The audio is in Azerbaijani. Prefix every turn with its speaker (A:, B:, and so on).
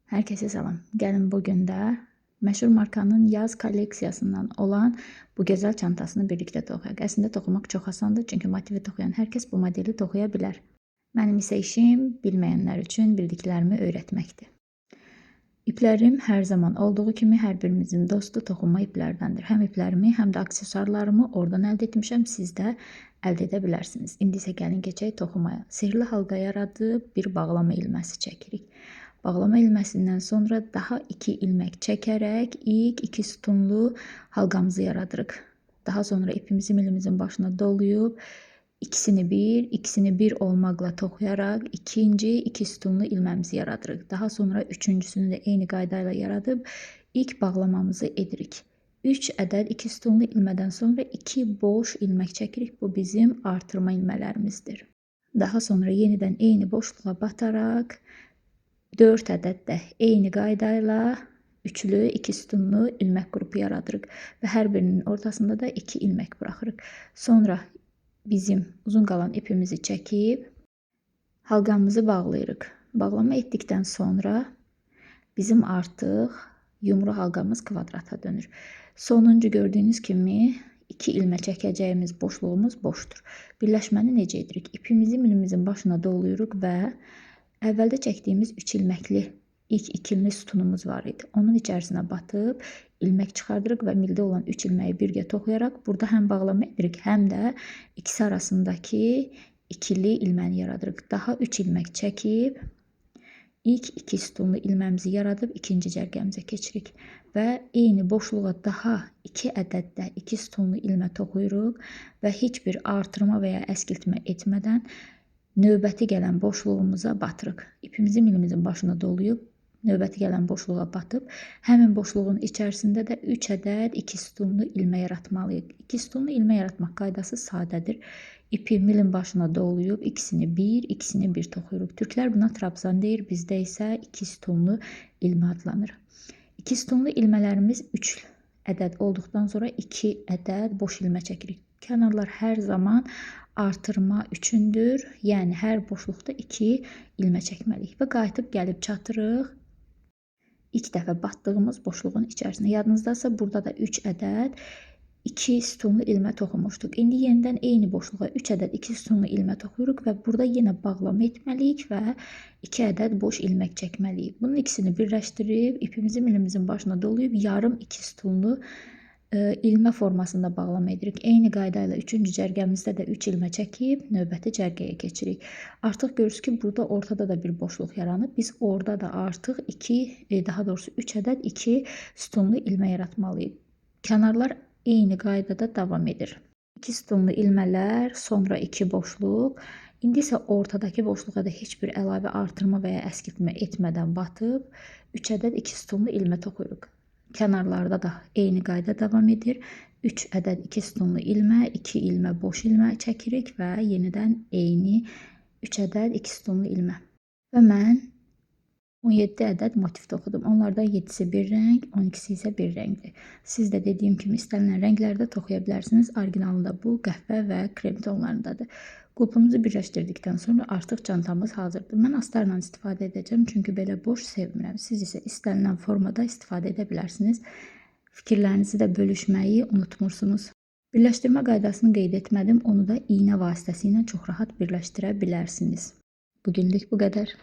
A: Herkese salam. Gəlin bugün də məşhur markanın yaz kolleksiyasından olan bu gözəl çantasını birlikdə toxuyaq. Əslində toxumaq çox asandır, çünki motivi toxuyan hər kəs bu modeli toxuya bilər. Mənim isə işim bilməyənlər üçün bildiklərimi öyrətməkdir. İplərim hər zaman olduğu kimi hər birimizin dostu toxunma iplərdəndir. Həm iplərimi, həm də aksesuarlarımı oradan əldə etmişəm, siz də əldə edə bilərsiniz. İndi isə gəlin keçək toxumaya. Sehirli halqa yaradıb bir bağlama ilməsi çəkirik. Bağlama ilməsindən sonra daha 2 ilmək çəkərək ilk 2 sütunlu halqamızı yaradırıq. Daha sonra ipimizi milimizin başına dolayıb ikisini bir olmaqla toxuyaraq ikinci 2 sütunlu ilməmizi yaradırıq. Daha sonra üçüncüsünü də eyni qayda ilə yaradıb ilk bağlamamızı edirik. 3 ədəd 2 sütunlu ilmədən sonra 2 boş ilmək çəkirik. Bu bizim artırma ilmələrimizdir. Daha sonra yenidən eyni boşluğa bataraq 4 ədəd də eyni qayda ilə üçlü 2 sütunlu ilmək qrupu yaradırıq və hər birinin ortasında da 2 ilmək buraxırıq. Sonra bizim uzun qalan ipimizi çəkib halqamızı bağlayırıq. Bağlama etdikdən sonra bizim artıq yumru halqamız kvadrata dönür. Sonuncu gördüyünüz kimi 2 ilmə çəkəcəyimiz boşluğumuz boşdur. Birləşməni necə edirik? İpimizi milimizin başına dolayırıq və əvvəldə çəkdiyimiz 3 ilməkli ilk ikili sütunumuz var idi. Onun içərisinə batıb ilmək çıxardırıq və mildə olan 3 ilməyi birgə toxuyaraq burada həm bağlama edirik, həm də ikisi arasındakı ikili ilməni yaradırıq. Daha 3 ilmək çəkib ilk 2 sütunlu ilməmizi yaradıb ikinci cərgəmizə keçirik və eyni boşluğa daha 2 ədəd də 2 sütunlu ilmə toxuyuruq və heç bir artırma və ya əskiltmə etmədən növbəti gələn boşluğumuza batırıq. İpimizi milimizin başına dolayıb növbəti gələn boşluğa batıb həmin boşluğun içərisində də 3 ədəd 2 sütunlu ilmə yaratmalıyıq. 2 sütunlu ilmə yaratmaq qaydası sadədir. İpi milin başına dolayıb ikisini bir toxuyuruq. Türklər buna trabzan deyir, bizdə isə 2 sütunlu ilmə adlanır. 2 sütunlu ilmələrimiz 3 ədəd olduqdan sonra 2 ədəd boş ilmə çəkirik. Kənarlar hər zaman artırma üçündür, yəni hər boşluqda 2 ilmə çəkməliyik və qayıtıb gəlib çatırıq ilk dəfə batdığımız boşluğun içərisinə. Yadınızdasa burada da 3 ədəd 2 sütunlu ilmə toxumuşduq. İndi yenidən eyni boşluğa 3 ədəd 2 sütunlu ilmə toxuyuruq və burada yenə bağlama etməliyik və 2 ədəd boş ilmək çəkməliyik. Bunun ikisini birləşdirib ipimizi milimizin başına dolayıb yarım 2 sütunlu ilmə formasında bağlama edirik. Eyni qayda ilə 3-cü cərgəmizdə də 3 ilmə çəkib növbəti cərgəyə keçirik. Artıq görürsünüz ki, burada ortada da bir boşluq yaranıb. Biz orada da artıq 3 ədəd 2 sütunlu ilmə yaratmalıyıq. Kənarlar eyni qaydada davam edir. 2 sütunlu ilmələr, sonra 2 boşluq. İndi isə ortadakı boşluğa da heç bir əlavə artırma və ya əskiltmə etmədən batıb 3 ədəd 2 sütunlu ilmə toxuyuruq. Kənarlarda da eyni qayda davam edir. 3 ədəd 2 sütunlu ilmə, 2 ilmə boş ilmə çəkirik və yenidən eyni 3 ədəd 2 sütunlu ilmə. Və mən 17 ədəd motiv toxudum. Onlardan 7-si bir rəng, 12-si isə bir rəngdir. Siz də dediyim kimi istənilən rənglərdə toxuya bilərsiniz. Orijinalında bu qəhvə və krem tonlarındadır. Qulpumuzu birləşdirdikdən sonra artıq çantamız hazırdır. Mən astarla istifadə edəcəm, çünki belə boş sevmirəm. Siz isə istənilən formada istifadə edə bilərsiniz. Fikirlərinizi də bölüşməyi unutmursunuz. Birləşdirmə qaydasını qeyd etmədim, onu da iynə vasitəsilə çox rahat birləşdirə bilərsiniz. Bugünlük bu qədər.